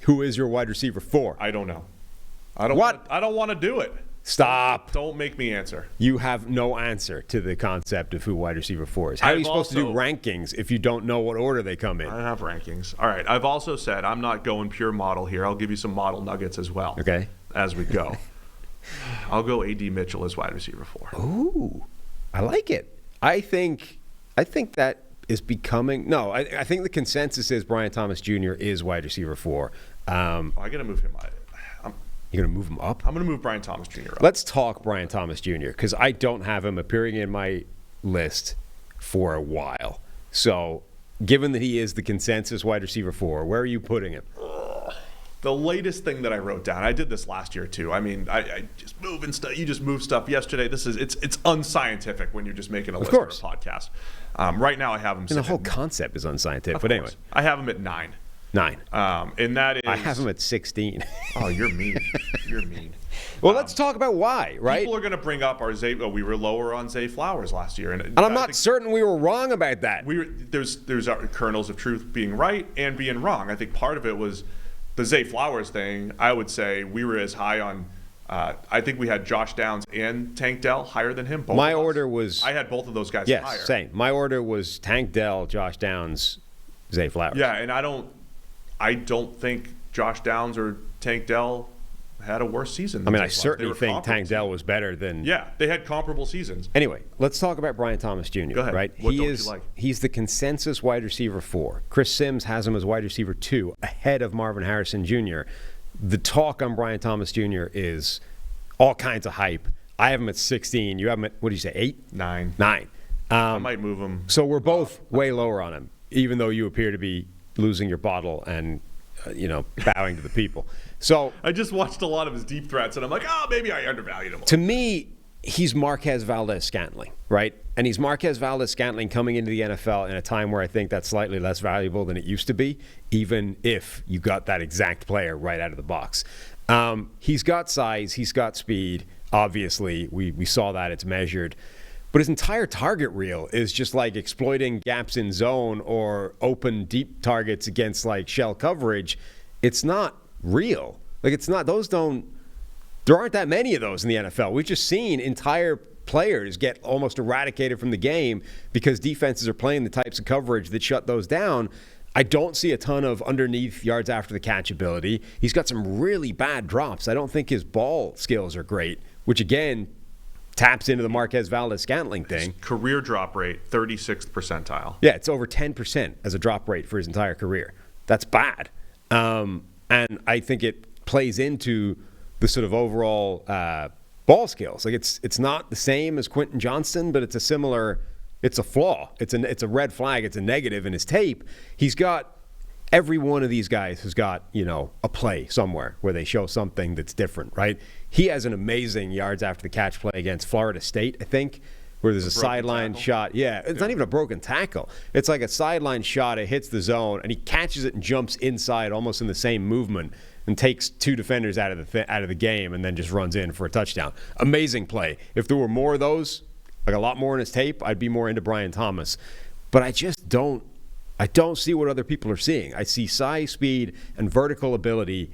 Who is your wide receiver 4? I don't know. I don't want to do it. Stop. Don't make me answer. You have no answer to the concept of who wide receiver 4 is. How are you supposed to do rankings if you don't know what order they come in? I have rankings. All right. I've also said I'm not going pure model here. I'll give you some model nuggets as well. Okay. As we go. I'll go A.D. Mitchell as wide receiver 4. Ooh. I like it. I think that is becoming – no, I think the consensus is Brian Thomas Jr. is wide receiver 4. I got to move him. You're going to move him up? I'm going to move Brian Thomas Jr. up. Let's talk Brian Thomas Jr. because I don't have him appearing in my list for a while. So, given that he is the consensus wide receiver 4, where are you putting him? The latest thing that I wrote down, I did this last year too. I mean, I just move and stuff. You just move stuff yesterday. It's unscientific when you're just making a list for a podcast. Right now, I have him. And the whole concept is unscientific. But anyway, I have him at 9. 9. And that is. I have him at 16. Oh, you're mean. You're mean. Well, let's talk about why, right? People are going to bring up our Zay. We were lower on Zay Flowers last year, and I'm not certain we were wrong about that. There's kernels of truth being right and being wrong. I think part of it was the Zay Flowers thing. I would say we were as high on. I think we had Josh Downs and Tank Dell higher than him. My order was. I had both of those guys higher. Yes, same. My order was Tank Dell, Josh Downs, Zay Flowers. Yeah, and I don't think Josh Downs or Tank Dell had a worse season. I certainly think Tank Dell was better than. Yeah, they had comparable seasons. Anyway, let's talk about Brian Thomas Jr. Go ahead. Right? What don't you like? He's the consensus wide receiver 4. Chris Sims has him as wide receiver 2, ahead of Marvin Harrison Jr. The talk on Brian Thomas Jr. is all kinds of hype. I have him at 16. You have him at, what did you say, 8? 9. 9. I might move him. So we're both way lower on him, even though you appear to be losing your bottle and bowing to the people. So I just watched a lot of his deep threats, and I'm like, maybe I undervalued him. To me, he's Marquez Valdez-Scantling, right? And he's Marquez Valdez-Scantling coming into the NFL in a time where I think that's slightly less valuable than it used to be, even if you got that exact player right out of the box. He's got size, he's got speed. Obviously, we saw that, it's measured. But his entire target reel is just like exploiting gaps in zone or open deep targets against like shell coverage. It's not real. Like there aren't that many of those in the NFL. We've just seen entire players get almost eradicated from the game because defenses are playing the types of coverage that shut those down. I don't see a ton of underneath yards after the catch ability. He's got some really bad drops. I don't think his ball skills are great, which again taps into the Marquez Valdez-Scantling thing. His career drop rate, 36th percentile. Yeah, it's over 10% as a drop rate for his entire career. That's bad. And I think it plays into the sort of overall ball skills. Like it's not the same as Quentin Johnston, but it's a flaw. It's a red flag. It's a negative in his tape. He's got every one of these guys who's got, a play somewhere where they show something that's different, right? He has an amazing yards after the catch play against Florida State, I think, where there's a sideline shot. Yeah, it's not even a broken tackle. It's like a sideline shot. It hits the zone, and he catches it and jumps inside almost in the same movement and takes 2 defenders out of the game and then just runs in for a touchdown. Amazing play. If there were more of those, like a lot more in his tape, I'd be more into Brian Thomas. But I just don't see what other people are seeing. I see size, speed, and vertical ability.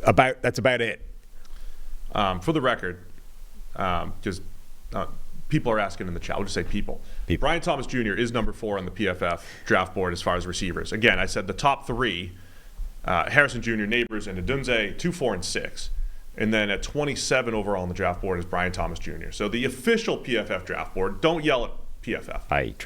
That's about it. For the record, people are asking in the chat. I'll just say people. Brian Thomas Jr. is number 4 on the PFF draft board as far as receivers. Again, I said the top 3, Harrison Jr., Neighbors, and Adunze, 2, 4, and 6. And then at 27 overall on the draft board is Brian Thomas Jr. So the official PFF draft board, don't yell at PFF.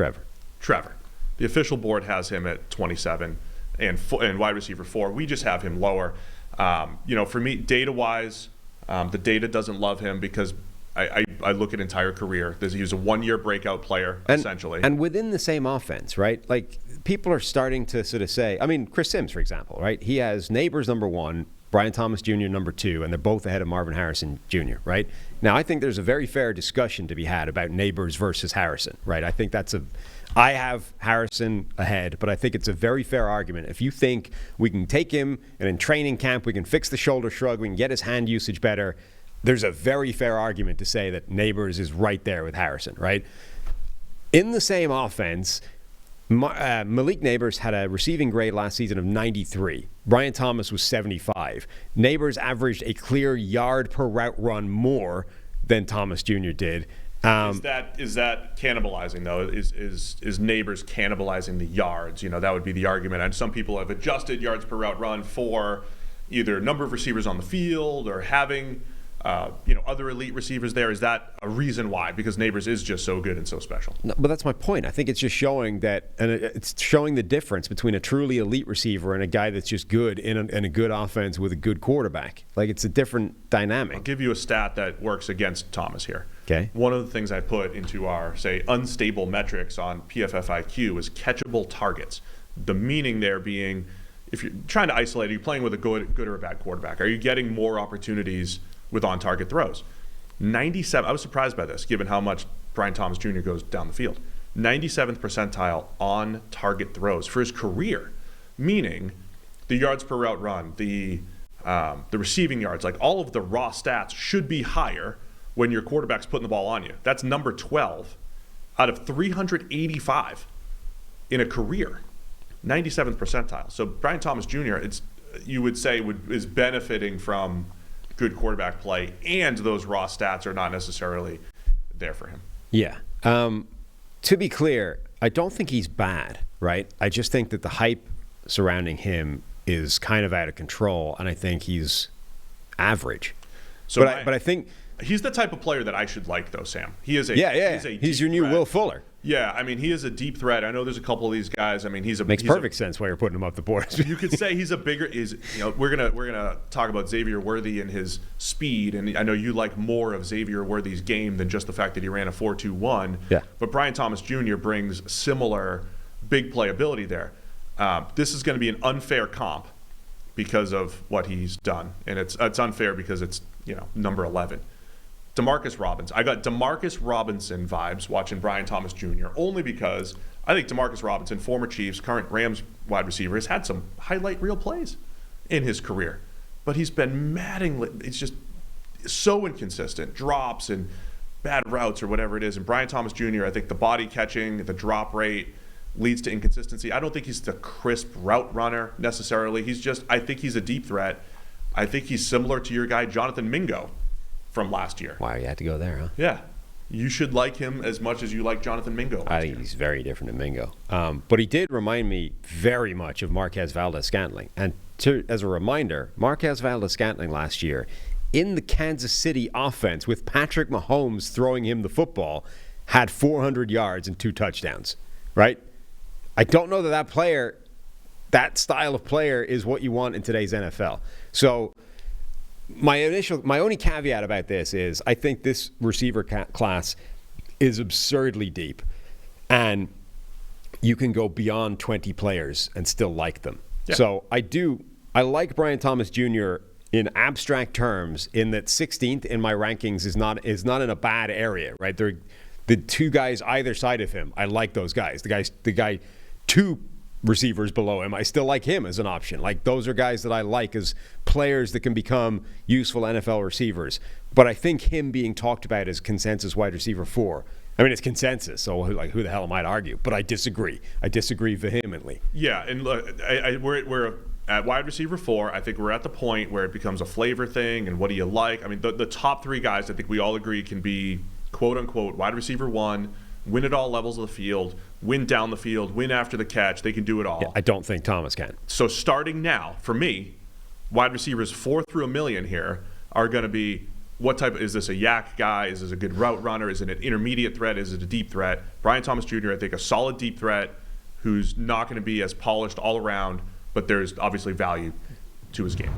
Trevor. The official board has him at 27 and wide receiver 4. We just have him lower. For me, data-wise, the data doesn't love him because I look at entire career. He was a 1-year breakout player, essentially. And within the same offense, right? Like, people are starting to sort of say, Chris Sims, for example, right? He has Neighbors number 1, Brian Thomas Jr. number 2, and they're both ahead of Marvin Harrison Jr., right? Now, I think there's a very fair discussion to be had about Neighbors versus Harrison, right? I think I have Harrison ahead, but I think it's a very fair argument. If you think we can take him and in training camp, we can fix the shoulder shrug, we can get his hand usage better, there's a very fair argument to say that Neighbors is right there with Harrison, right? In the same offense, Malik Neighbors had a receiving grade last season of 93. Brian Thomas was 75. Neighbors averaged a clear yard per route run more than Thomas Jr. did. Is that cannibalizing though? Is Neighbors cannibalizing the yards? That would be the argument. And some people have adjusted yards per route run for either number of receivers on the field or having other elite receivers there. Is that a reason why? Because Neighbors is just so good and so special. No, but that's my point. I think it's just showing that, and it's showing the difference between a truly elite receiver and a guy that's just good in a good offense with a good quarterback. Like, it's a different dynamic. I'll give you a stat that works against Thomas here. Okay. One of the things I put into our, say, unstable metrics on PFF IQ is catchable targets. The meaning there being, if you're trying to isolate, are you playing with a good or a bad quarterback? Are you getting more opportunities with on-target throws? 97. I was surprised by this, given how much Brian Thomas Jr. goes down the field. 97th percentile on-target throws for his career, meaning the yards per route run, the receiving yards, like all of the raw stats should be higher when your quarterback's putting the ball on you. That's number 12 out of 385 in a career. 97th percentile. So Brian Thomas Jr., you would say is benefiting from good quarterback play, and those raw stats are not necessarily there for him. Yeah. To be clear, I don't think he's bad, right? I just think that the hype surrounding him is kind of out of control, and I think he's average. So but I think he's the type of player that I should like, though, Sam. He is he's your new Will Fuller. Yeah, I mean, he is a deep threat. I know there's a couple of these guys. I mean, makes perfect sense why you're putting him up the board. You could say he's a bigger. We're gonna talk about Xavier Worthy and his speed, and I know you like more of Xavier Worthy's game than just the fact that he ran a 4.21. Yeah. But Brian Thomas Jr. brings similar big playability there. This is going to be an unfair comp because of what he's done, and it's unfair because it's number 11. Demarcus Robinson. I got Demarcus Robinson vibes watching Brian Thomas Jr. only because I think Demarcus Robinson, former Chiefs, current Rams wide receiver, has had some highlight reel plays in his career. But he's been it's just so inconsistent. Drops and bad routes or whatever it is. And Brian Thomas Jr., I think the body catching, the drop rate leads to inconsistency. I don't think he's the crisp route runner necessarily. I think he's a deep threat. I think he's similar to your guy, Jonathan Mingo, from last year. Wow, you had to go there, huh? Yeah. You should like him as much as you like Jonathan Mingo. I think he's very different than Mingo. But he did remind me very much of Marquez Valdes-Scantling. And as a reminder, Marquez Valdes-Scantling last year in the Kansas City offense with Patrick Mahomes throwing him the football had 400 yards and 2 touchdowns, right? I don't know that style of player is what you want in today's NFL. So my only caveat about this is I think this receiver class is absurdly deep, and you can go beyond 20 players and still like them. Yeah. So I like Brian Thomas Jr. in abstract terms, in that 16th in my rankings is not in a bad area, right? They're the 2 guys either side of him. I like those guys. The guy 2 receivers below him, I still like him as an option. Like, those are guys that I like as players that can become useful NFL receivers. But I think him being talked about as consensus wide receiver 4. I mean, it's consensus, so who the hell am I to argue? But I disagree. I disagree vehemently. Yeah, and look, we're at wide receiver 4. I think we're at the point where it becomes a flavor thing, and what do you like? I mean, the top 3 guys, I think we all agree, can be quote-unquote wide receiver 1, win at all levels of the field, win down the field, win after the catch. They can do it all. Yeah, I don't think Thomas can. So starting now, for me, wide receivers 4 through a million here are going to be, what type? Is this a yak guy? Is this a good route runner? Is it an intermediate threat? Is it a deep threat? Brian Thomas Jr., I think a solid deep threat who's not going to be as polished all around, but there's obviously value to his game.